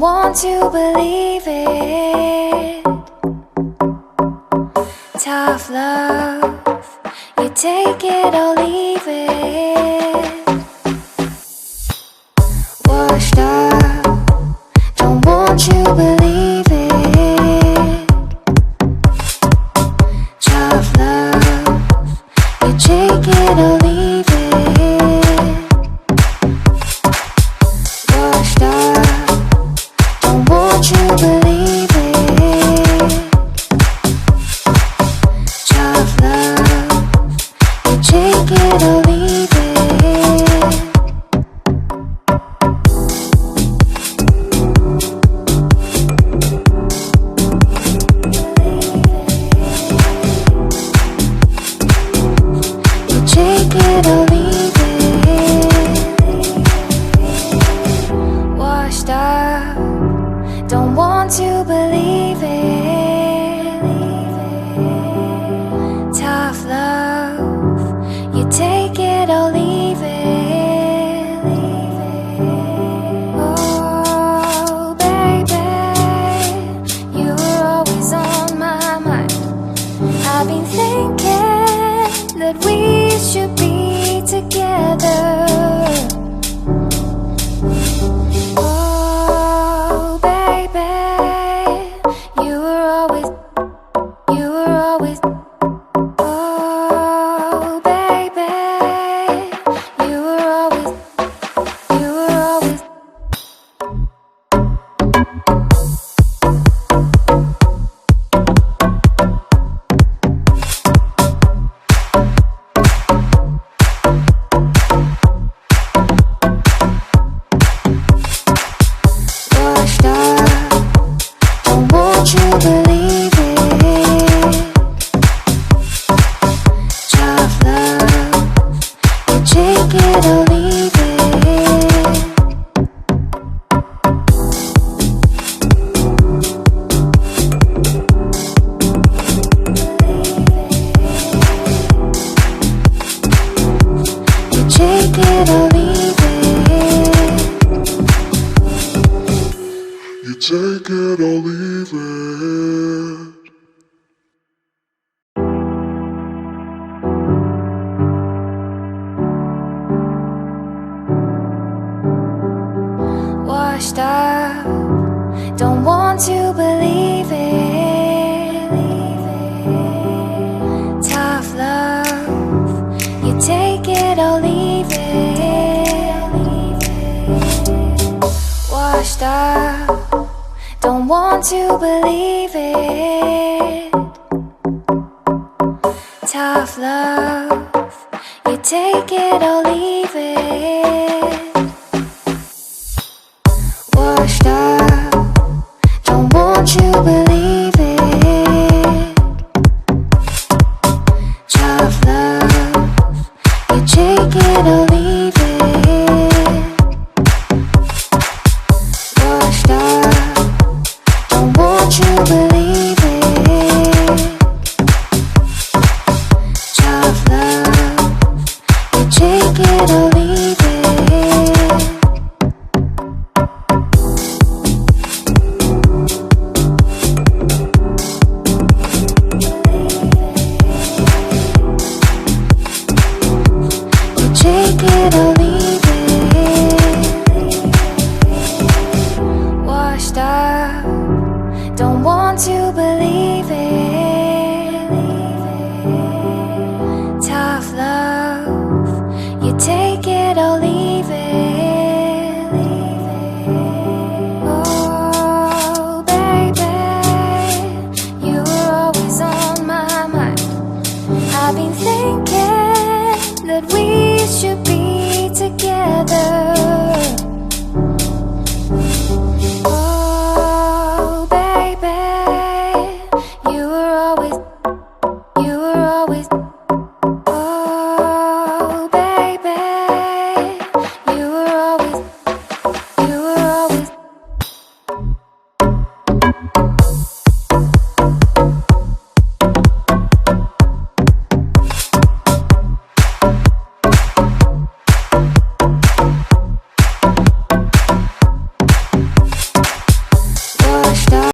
want to believe it. Tough love, you take it or leave it. Washed up, don't want you believe it. Tough love, you take it or leave it. Washed up, don't want you believe it. Tough love, you take it or leave it. Take it or leave it. Washed up, don't want to believe it. Tough love, you take it or leave it. Oh baby, you were always on my mind. I've been thinking that we should be together. Oh baby, you were always oh baby, you were always washed up, don't want you believe it. Tough love, you take it or leave it. You take it or leave it. You take it or leave it. Washed up, don't want to believe it. Tough love, you take it or leave it. Washed up, don't want to believe it. Tough love, you take it or leave it. Washed up, don't want you believe it. Tough love, you take it or leave it. Washed up, don't want you believe it. Tough love, you take it or leave it. You take it or leave it. Washed up, don't want to believe it. Tough love, you take it or leave it. Oh baby, you were always on my mind. I've been thinking that we should be together. Oh baby, you were always